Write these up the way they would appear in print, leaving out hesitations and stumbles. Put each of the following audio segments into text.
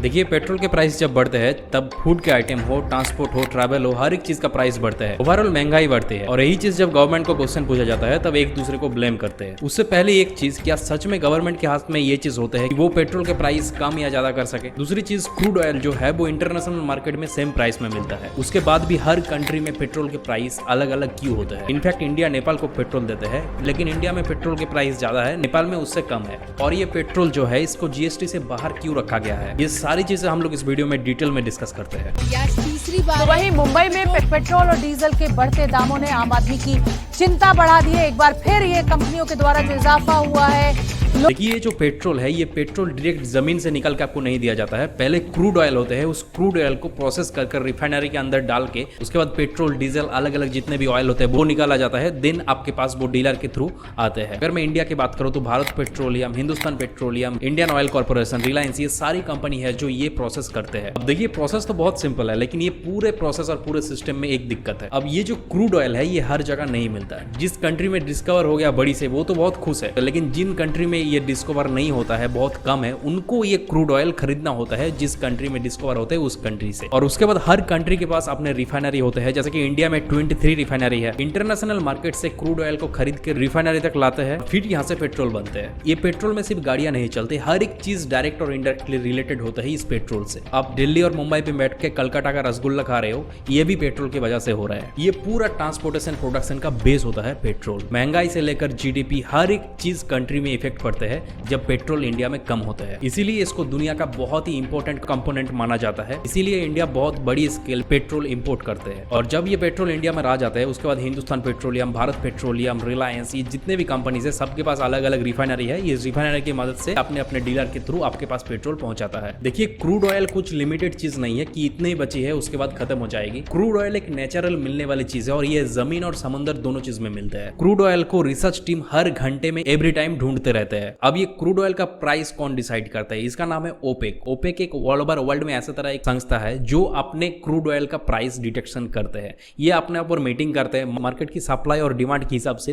देखिए, पेट्रोल के प्राइस जब बढ़ते हैं तब फूड के आइटम हो, ट्रांसपोर्ट हो, ट्रैवल हो, हर एक चीज का प्राइस बढ़ता है। ओवरऑल महंगाई बढ़ती है और यही चीज जब गवर्नमेंट को क्वेश्चन पूछा जाता है तब एक दूसरे को ब्लेम करते हैं। उससे पहले एक चीज, क्या सच में गवर्नमेंट के हाथ में ये चीज होता है कि वो पेट्रोल के प्राइस कम या ज्यादा कर सके? दूसरी चीज, क्रूड ऑयल जो है वो इंटरनेशनल मार्केट में सेम प्राइस में मिलता है। उसके बाद भी हर कंट्री में पेट्रोल के प्राइस अलग अलग क्यों होते हैं? इनफैक्ट इंडिया नेपाल को पेट्रोल देते हैं, लेकिन इंडिया में पेट्रोल के प्राइस ज्यादा है, नेपाल में उससे कम है। और ये पेट्रोल जो है इसको जीएसटी से बाहर क्यों रखा गया है? ये सारी चीजें हम लोग इस वीडियो में डिटेल में डिस्कस करते हैं। तीसरी बार तो वहीं मुंबई में पेट्रोल और डीजल के बढ़ते दामों ने आम आदमी की चिंता बढ़ा दी है। एक बार फिर ये कंपनियों के द्वारा जो इजाफा हुआ है। देखिए, ये जो पेट्रोल है, ये पेट्रोल डायरेक्ट जमीन से निकल के आपको नहीं दिया जाता है। पहले क्रूड ऑयल होते हैं, उस क्रूड ऑयल को प्रोसेस कर रिफाइनरी के अंदर डाल के उसके बाद पेट्रोल, डीजल, अलग अलग जितने भी ऑयल होते हैं वो निकाला जाता है। देन आपके पास वो डीलर के थ्रू आते हैं। अगर मैं इंडिया की बात करूँ तो Bharat petroleum, Hindustan petroleum, Indian oil corporation, Reliance, ये सारी कंपनी है जो ये प्रोसेस करते हैं। अब देखिए, प्रोसेस तो बहुत सिंपल है, लेकिन ये पूरे प्रोसेस और पूरे सिस्टम में एक दिक्कत है। अब ये जो क्रूड ऑयल है ये हर जगह नहीं मिलता है। जिस कंट्री में डिस्कवर हो गया बड़ी से, वो तो बहुत खुश है, लेकिन जिन कंट्री में ये डिस्कवर नहीं होता है, बहुत कम है, उनको ये क्रूड ऑयल खरीदना होता है जिस कंट्री में डिस्कवर होता है उस कंट्री से। और उसके बाद हर कंट्री के पास अपने रिफाइनरी होते हैं। जैसे कि इंडिया में 23 रिफाइनरी है। इंटरनेशनल मार्केट से क्रूड ऑयल को खरीद के रिफाइनरी तक लाते हैं, फिर यहाँ से पेट्रोल बनते हैं। ये पेट्रोल में सिर्फ गाड़ियां नहीं चलती, हर एक चीज डायरेक्ट और इनडायरेक्टली रिलेटेड होता है इस पेट्रोल से। आप दिल्ली और मुंबई पे बैठ के कलकत्ता का रसगुल्ला खा रहे हो, ये भी पेट्रोल की वजह से हो रहा है। ये पूरा ट्रांसपोर्टेशन प्रोडक्शन का बेस होता है पेट्रोल। महंगाई से लेकर जीडीपी, हर एक चीज कंट्री में इफेक्ट पड़ते हैं जब पेट्रोल इंडिया में कम होता है। इसीलिए इसको दुनिया का बहुत ही इंपॉर्टेंट कंपोनेंट माना जाता है। इसीलिए इंडिया बहुत बड़ी स्केल पेट्रोल इंपोर्ट करते हैं। और जब ये पेट्रोल इंडिया में आ जाता है, उसके बाद हिंदुस्तान पेट्रोलियम, भारत पेट्रोलियम, रिलायंस, ये जितने भी कंपनीज है सबके पास अलग अलग रिफाइनरी है। ये रिफाइनरी की मदद से अपने अपने डीलर के थ्रू आपके पास पेट्रोल पहुंचाता है। देखिए, क्रूड ऑयल कुछ लिमिटेड चीज नहीं है कि इतने ही बची है उसके बाद खत्म हो जाएगी। क्रूड ऑयल एक नेचुरल मिलने वाली चीज है और ये जमीन और समुद्र दोनों चीज में मिलता है। क्रूड ऑयल को रिसर्च टीम हर घंटे में एवरी टाइम ढूंढते रहते हैं। अब ये क्रूड ऑयल का प्राइस कौन डिसाइड करता है? इसका नाम है ओपेक। ओपेक एक ऑल ओवर वर्ल्ड में ऐसा तरह एक संस्था है जो अपने क्रूड ऑयल का प्राइस डिटेक्शन करते हैं। ये अपने ऊपर मीटिंग करते हैं, मार्केट की सप्लाई और डिमांड के हिसाब से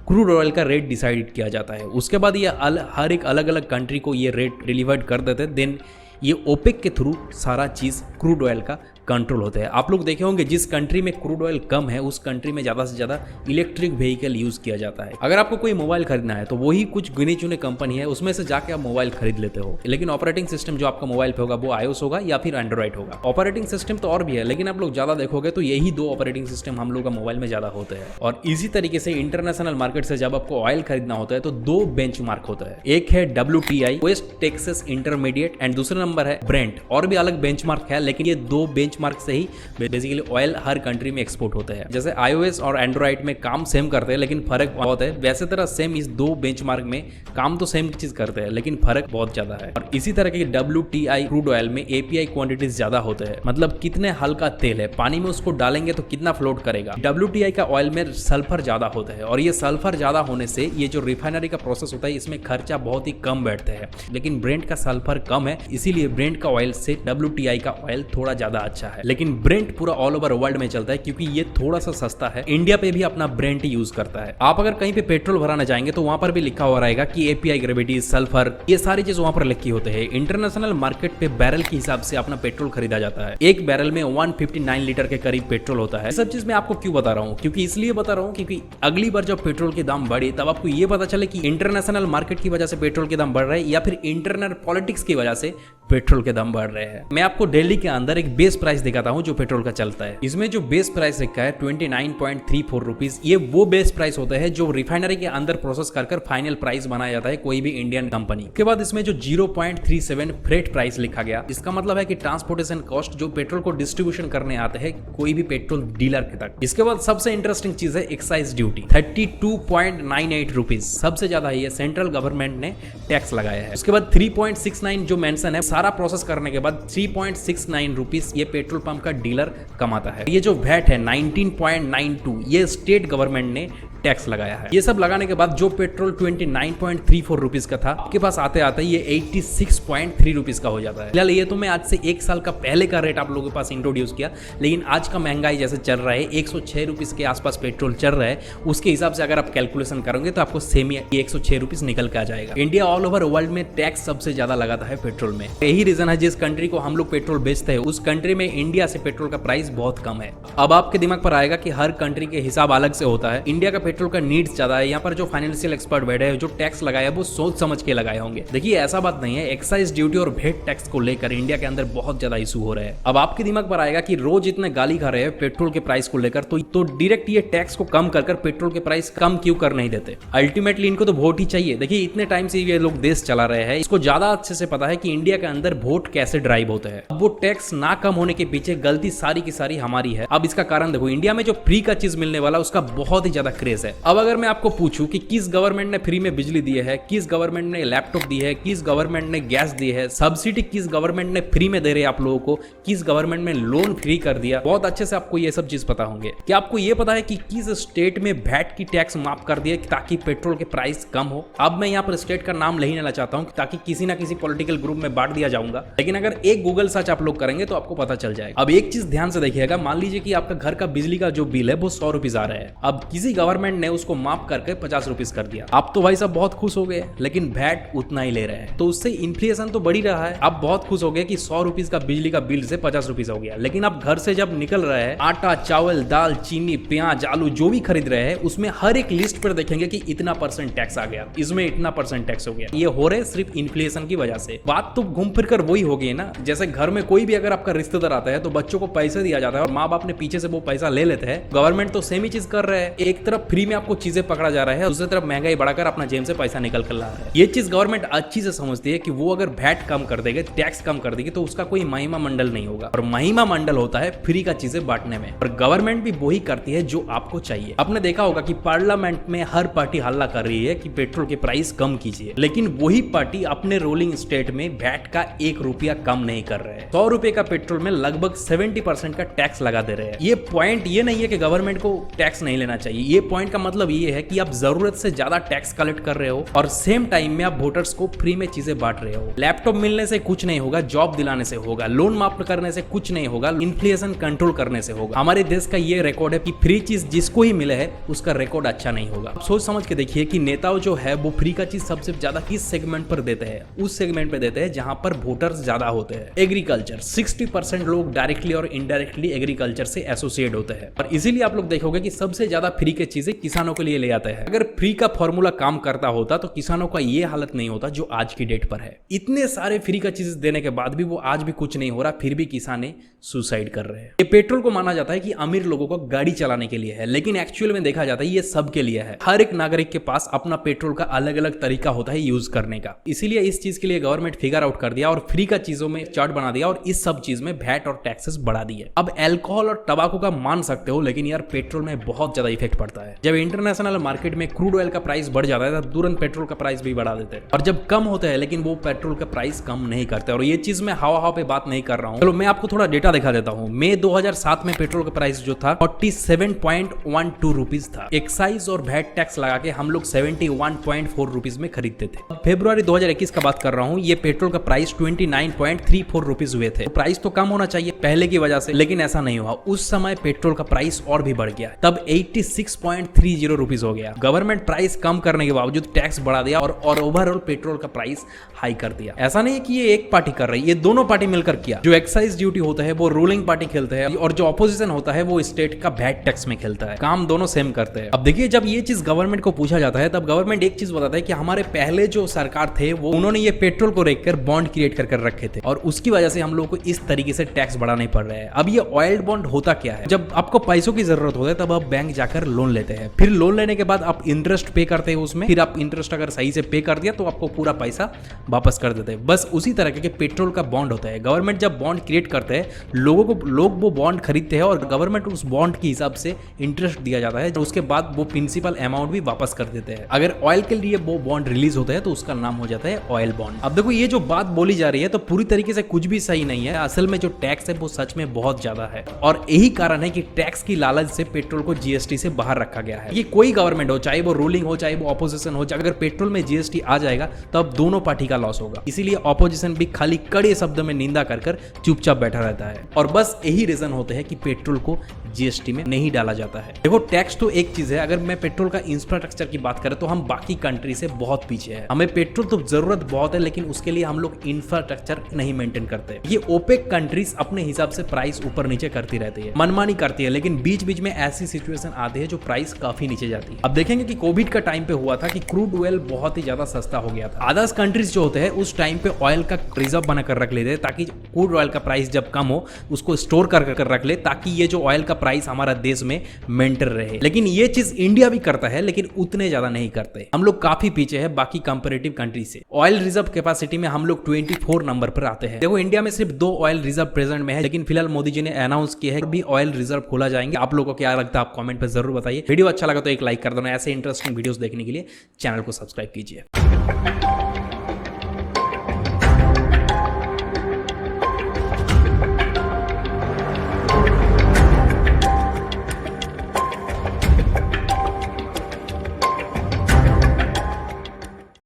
क्रूड ऑयल का रेट डिसाइड किया जाता है। उसके बाद ये हर एक अलग अलग कंट्री को ये रेट डिलीवर्ड कर देते हैं। देन ये ओपेक के थ्रू सारा चीज क्रूड ऑयल का कंट्रोल होता है। आप लोग देखे होंगे जिस कंट्री में क्रूड ऑयल कम है उस कंट्री में ज्यादा से ज्यादा इलेक्ट्रिक व्हीकल यूज किया जाता है। अगर आपको कोई मोबाइल खरीदना है तो वही कुछ गिनी चुने कंपनी है, उसमें से जाके आप मोबाइल खरीद लेते हो। लेकिन ऑपरेटिंग सिस्टम जो आपका मोबाइल पे होगा वो iOS होगा या फिर एंड्रॉइड होगा। ऑपरेटिंग सिस्टम तो और भी है, लेकिन आप लोग ज्यादा देखोगे तो यही दो ऑपरेटिंग सिस्टम हम लोग का मोबाइल में ज्यादा होते हैं। और इसी तरीके से इंटरनेशनल मार्केट से जब आपको ऑयल खरीदना होता है तो दो बेंचमार्क होता है। एक है WTI, West Texas intermediate, and दूसरा नंबर है ब्रेंट। और भी अलग बेंचमार्क है, लेकिन ये दो बेंचमार्क से ही बेसिकली ऑयल हर कंट्री में एक्सपोर्ट होता है। जैसे iOS और एंड्रॉइड में काम सेम करते हैं लेकिन फर्क बहुत है, वैसे तरह सेम इस दो बेंचमार्क में काम तो सेम चीज करते हैं लेकिन फर्क बहुत ज्यादा है। और इसी तरह के WTI क्रूड ऑयल में API क्वांटिटीज ज्यादा होते हैं, मतलब कितने हल्का तेल है, पानी में उसको डालेंगे तो कितना फ्लोट करेगा। WTI का ऑयल में सल्फर ज्यादा होता है और ये सल्फर ज्यादा होने से ये जो रिफाइनरी का प्रोसेस होता है इसमें खर्चा बहुत ही कम बैठता है। लेकिन ब्रेंट का सल्फर कम है, इसीलिए ब्रेंट का ऑयल से WTI का ऑयल थोड़ा ज्यादा अच्छा है। लेकिन ब्रेंट पूरा ऑल ओवर वर्ल्ड में चलता है क्योंकि ये थोड़ा सा सस्ता है। इंडिया पे भी अपना ब्रेंट यूज करता है। आप अगर कहीं पे पेट्रोल भराना चाहेंगे तो वहां पर भी लिखा हुआ रहेगा कि API, ग्रेविटी, सल्फर, ये सारी चीज वहां पर लिखी होते हैं। इंटरनेशनल मार्केट पे बैरल के हिसाब से अपना पेट्रोल खरीदा जाता है। एक बैरल में 159 लीटर के करीब पेट्रोल होता है। सब चीज मैं आपको क्यों बता रहा हूँ? क्योंकि इसलिए बता रहा हूँ क्योंकि अगली बार जब पेट्रोल के दाम बढ़े तब आपको ये पता चले कि इंटरनेशनल मार्केट की वजह से पेट्रोल के दाम बढ़ रहे हैं या फिर इंटरनल पॉलिटिक्स की वजह से पेट्रोल के दाम बढ़ रहे हैं। मैं आपको दिल्ली के अंदर एक बेस प्राइस दिखाता हूं जो पेट्रोल का चलता है। इसमें जो बेस प्राइस लिखा है 29.34 रुपीज, ये वो बेस प्राइस होता है जो रिफाइनरी के अंदर प्रोसेस कर फाइनल प्राइस बनाया जाता है कोई भी इंडियन कंपनी के। बाद इसमें जो 0.37 फ्रेट प्राइस लिखा गया, इसका मतलब है कि ट्रांसपोर्टेशन कॉस्ट जो पेट्रोल को डिस्ट्रीब्यूशन करने आते हैं कोई भी पेट्रोल डीलर के तक। इसके बाद सबसे इंटरेस्टिंग चीज है एक्साइज ड्यूटी, 32.98 रुपीज, सबसे ज्यादा ये सेंट्रल गवर्नमेंट ने टैक्स लगाया है। उसके बाद 3.69 जो मेंशन है, सारा प्रोसेस करने के बाद 3.69 रुपीज ये पेट्रोल पंप का डीलर कमाता है। ये जो वैट है 19.92 ये स्टेट गवर्नमेंट ने टैक्स लगाया है। ये सब लगाने के बाद जो पेट्रोल 29.34 रुपीज का था आपके पास आते आते ये 86.3 रुपीज का हो जाता है। फिलहाल ये तो मैं आज से 1 साल का पहले का रेट आप लोगों के पास इंट्रोड्यूस किया, लेकिन आज का महंगाई जैसे चल रहा है 106 रुपीज के आसपास पेट्रोल चल रहा है, उसके हिसाब से अगर आप कैलकुलेशन करोगे तो आपको सेम ही 106 रुपीज निकल के आ जाएगा। इंडिया ऑल ओवर वर्ल्ड में टैक्स सबसे ज्यादा लगाता है पेट्रोल में। यही रीजन है जिस कंट्री को हम लोग पेट्रोल बेचते हैं उस कंट्री में इंडिया से पेट्रोल का प्राइस बहुत कम है। अब आपके दिमाग पर आएगा कि हर कंट्री के हिसाब अलग से होता है, इंडिया का पेट्रोल का नीड्स ज्यादा है। यहाँ पर जो फाइनेंशियल एक्सपर्ट बैठे हैं जो टैक्स लगाया वो सोच समझ के लगाए होंगे। देखिए ऐसा बात नहीं है, एक्साइज ड्यूटी और वेट टैक्स को लेकर इंडिया के अंदर बहुत ज्यादा इशू हो रहे हैं। अब आपके दिमाग पर आएगा कि रोज इतने गाली खा रहे हैं पेट्रोल के प्राइस को लेकर, तो डायरेक्ट ये टैक्स को कम कर पेट्रोल के प्राइस कम क्यों कर नहीं देते? अल्टीमेटली इनको तो वोट ही चाहिए। देखिए इतने टाइम से ये लोग देश चला रहे हैं, इसको ज्यादा अच्छे से पता है कि इंडिया के अंदर वोट कैसे ड्राइव होते हैं। अब वो टैक्स ना कम होने के पीछे गलती सारी की सारी हमारी है। अब इसका कारण देखो, इंडिया में जो फ्री का चीज मिलने वाला उसका बहुत ही ज्यादा क्रेज है। अब अगर मैं आपको पूछूं कि किस गवर्नमेंट ने फ्री में बिजली दी है, किस गवर्नमेंट ने लैपटॉप दी है, किस गवर्नमेंट ने गैस दी है, सब्सिडी किस गवर्नमेंट ने फ्री में दे रहे हैं आप लोगों को, किस गवर्नमेंट ने लोन फ्री कर दिया, बहुत अच्छे से आपको ये सब चीज पता होंगे। क्या आपको ये पता है कि किस स्टेट में वैट की टैक्स माफ कर दिया ताकि पेट्रोल के प्राइस कम हो? अब मैं यहाँ पर स्टेट का नाम नहीं लेना चाहता हूँ ताकि किसी ना किसी पॉलिटिकल ग्रुप में बांट दिया जाऊंगा, लेकिन अगर एक गूगल सर्च आप लोग करेंगे तो आपको पता चल जाएगा। अब एक चीज ध्यान से देखिएगा, मान लीजिए कि आपका घर का बिजली का जो बिल है वो 100 रुपीज आ रहा है। अब किसी गवर्नमेंट ने उसको माफ करके 50 रुपीज कर दिया। आप तो भाई साहब बहुत खुश हो गए, लेकिन वैट उतना ही ले रहे हैं, तो उससे इन्फ्लेशन तो बढ़ ही रहा है। आप बहुत खुश हो गए कि 100 रुपीज का बिजली का बिल से 50 रुपीज हो गया, लेकिन आप घर से जब निकल रहे हैं आटा, चावल, दाल, चीनी, प्याज, आलू जो भी खरीद रहे हैं उसमें हर एक लिस्ट पर देखेंगे कि इतना % टैक्स आ गया, इसमें इतना % टैक्स हो गया। ये हो रहे सिर्फ इन्फ्लेशन की वजह से। बात तो घूम फिर कर वही हो गई ना, जैसे घर में कोई भी अगर आपका रिश्तेदार आता है तो बच्चों को पैसे दिया जाता है और माँ बाप ने पीछे से वो पैसा ले लेते हैं। गवर्नमेंट तो सेम ही चीज कर रहे हैं, एक तरफ फ्री में आपको चीजें पकड़ा जा रहा है, दूसरी तरफ महंगाई बढ़ाकर अपना जेब से पैसा निकल कर ला रहा है। ये चीज गवर्नमेंट अच्छी से समझती है कि वो अगर वैट कम कर देगी, टैक्स कम कर देगी तो उसका कोई महिमा मंडल नहीं होगा, और महिमा मंडल होता है फ्री का चीजें बांटने में। और गवर्नमेंट भी वही करती है जो आपको चाहिए। आपने देखा होगा कि पार्लियामेंट में हर पार्टी हल्ला कर रही है कि पेट्रोल के प्राइस कम कीजिए, लेकिन वही पार्टी अपने रूलिंग स्टेट में वैट का 1 रुपया कम नहीं कर रहे हैं। 100 रुपए का पेट्रोल में लगभग 70% का टैक्स लगा दे रहे हैं। ये पॉइंट ये नहीं है कि गवर्नमेंट को टैक्स नहीं लेना चाहिए, ये पॉइंट का मतलब ये है कि आप जरूरत से ज्यादा टैक्स कलेक्ट कर रहे हो और सेम टाइम में आप वोटर्स को फ्री में चीजें बांट रहे हो। लैपटॉप मिलने से कुछ नहीं होगा, जॉब दिलाने से होगा, लोन माफ करने से कुछ नहीं होगा, इन्फ्लेशन कंट्रोल करने से होगा। हमारे देश का ये रिकॉर्ड है कि फ्री चीज जिसको ही मिले है उसका रिकॉर्ड अच्छा नहीं होगा। सोच समझ के देखिए कि नेताओं जो है वो फ्री का चीज सबसे ज्यादा किस सेगमेंट पर देते हैं? उस सेगमेंट पे देते हैं जहां पर वोटर्स ज्यादा होते हैं। एग्रीकल्चर, 60% लोग डायरेक्टली और इनडायरेक्टली एग्रीकल्चर से एसोसिएट होते हैं, और इसीलिए आप लोग देखोगे कि सबसे ज्यादा फ्री की चीजें किसानों के लिए ले आते हैं। अगर फ्री का फॉर्मूला काम करता होता तो किसानों का ये हालत नहीं होता जो आज की डेट पर है। इतने सारे फ्री का चीज देने के बाद भी वो आज भी कुछ नहीं हो रहा, फिर भी किसान सुसाइड कर रहे हैं। ये पेट्रोल को माना जाता है कि अमीर लोगों को गाड़ी चलाने के लिए है, लेकिन एक्चुअल में देखा जाता है ये सबके लिए है। हर एक नागरिक के पास अपना पेट्रोल का अलग अलग तरीका होता है यूज करने का। इसीलिए इस चीज के लिए गवर्नमेंट फिगर आउट कर दिया और फ्री का चीजों में चार्ट बना दिया और इस सब चीज में वैट और टैक्सेस बढ़ा दिए। अब अल्कोहल और टबाको का मान सकते हो, लेकिन यार पेट्रोल में बहुत ज्यादा इफेक्ट पड़ता है। जब इंटरनेशनल मार्केट में क्रूड ऑयल का प्राइस बढ़ जाता है तब तुरंत पेट्रोल का प्राइस भी बढ़ा देते हैं, और जब कम होता है लेकिन वो पेट्रोल का प्राइस कम नहीं करते। और ये चीज मैं हवा पे बात नहीं कर रहा हूँ। चलो मैं आपको थोड़ा डेटा दिखा देता हूँ। मई 2007 में पेट्रोल का प्राइस जो था 47.12 रुपीज था। एक्साइज और वैट टैक्स लगा के हम लोग 71.4 रुपीज में खरीदते थे। फरवरी 2021 का बात कर रहा हूँ, ये पेट्रोल का प्राइस 29.34 रुपीज हुए थे। तो प्राइस तो कम होना चाहिए पहले की वजह से, लेकिन ऐसा नहीं हुआ। उस समय पेट्रोल का प्राइस और भी बढ़ गया, तब 86.30 रुपीज हो गया। गवर्नमेंट प्राइस कम करने के बावजूद टैक्स बढ़ा दिया और ओवरऑल पेट्रोल का प्राइस हाई कर दिया। ऐसा नहीं है कि ये एक पार्टी कर रही है, ये दोनों पार्टी मिलकर किया। जो एक्साइज ड्यूटी होता है वो रूलिंग पार्टी खेलते हैं और जो ऑपोजिशन होता है वो स्टेट का वैट टैक्स में खेलता है। काम दोनों सेम करते हैं। अब देखिए जब ये चीज गवर्नमेंट को पूछा जाता है तब गवर्नमेंट एक चीज बताता है कि हमारे पहले जो सरकार थे वो उन्होंने ये पेट्रोल को देखकर बॉन्ड क्रिएट कर रखे थे और उसकी वजह से हम लोग को इस तरीके से टैक्स बढ़ाने पड़ रहे हैं। अब ये ऑयल बॉन्ड होता क्या है? जब आपको पैसों की जरूरत होता है तब आप बैंक जाकर लोन लेते हैं, फिर लोन लेने के बाद आप इंटरेस्ट पे करते हैं उसमें, फिर आप इंटरेस्ट अगर सही से पे कर दिया तो आपको पूरा पैसा वापस कर देते हैं। बस उसी तरह के पेट्रोल का बॉन्ड होता है। गवर्नमेंट जब बॉन्ड क्रिएट करते हैं लोग वो बॉन्ड खरीदते हैं और गवर्नमेंट उस बॉन्ड के हिसाब से इंटरेस्ट दिया जाता है, उसके बाद वो प्रिंसिपल अमाउंट भी वापस कर देते हैं। अगर ऑयल के लिए वो बॉन्ड रिलीज होता है तो उसका नाम हो जाता है ऑयल बॉन्ड। अब देखो ये जो बात बोली जा रही है तो पूरी तरीके से कुछ भी सही नहीं है। असल में जो टैक्स है वो सच में बहुत ज्यादा है और यही कारण है कि टैक्स की लालच से पेट्रोल को जीएसटी से बाहर रखा गया है। ये कोई गवर्नमेंट हो, चाहे वो रूलिंग हो चाहे वो ऑपोजिशन हो, अगर पेट्रोल में जीएसटी आ जाएगा तब दोनों पार्टी का लॉस होगा। इसीलिए ऑपोजिशन भी खाली कड़े शब्दों में निंदा कर चुपचाप बैठा रहता है और बस यही रीजन होते हैं कि पेट्रोल को जीएसटी में नहीं डाला जाता है। देखो टैक्स तो एक चीज है, अगर मैं पेट्रोल का इंफ्रास्ट्रक्चर की बात करें तो हम बाकी कंट्री से बहुत पीछे हैं। हमें पेट्रोल तो जरूरत बहुत है लेकिन उसके लिए हम लोग इंफ्रास्ट्रक्चर नहीं मेंटेन करते। ये ओपेक कंट्रीज अपने हिसाब से प्राइस ऊपर नीचे करती रहती है, मनमानी करती है, लेकिन बीच बीच में ऐसी सिचुएशन आती है जो प्राइस काफी नीचे जाती है। अब देखेंगे कि कोविड का टाइम पे हुआ था कि क्रूड ऑयल बहुत ही ज्यादा सस्ता हो गया था। अदर्स कंट्रीज जो होते हैं उस टाइम पे ऑयल का रिजर्व बनाकर रख लेते हैं ताकि क्रूड ऑयल का प्राइस जब कम हो उसको स्टोर कर रख ले ताकि ये जो ऑयल का प्राइस हमारा देश में मेंटेन रहे। लेकिन ये चीज इंडिया भी करता है लेकिन उतने ज्यादा नहीं करते। हम लोग काफी पीछे है बाकी कंपैरेटिव कंट्री से। ऑयल रिजर्व कैपेसिटी में हम लोग 24 नंबर पर आते हैं। देखो इंडिया में सिर्फ 2 ऑयल रिजर्व प्रेजेंट में है, लेकिन फिलहाल मोदी जी ने अनाउंस किया है कि भी ऑयल रिजर्व खोला जाएंगे। आप लोगों को क्या लगता है आप कमेंट पर जरूर बताइए। वीडियो अच्छा लगा तो एक लाइक कर देना। ऐसे इंटरेस्टिंग वीडियोस देखने के लिए चैनल को सब्सक्राइब कीजिए।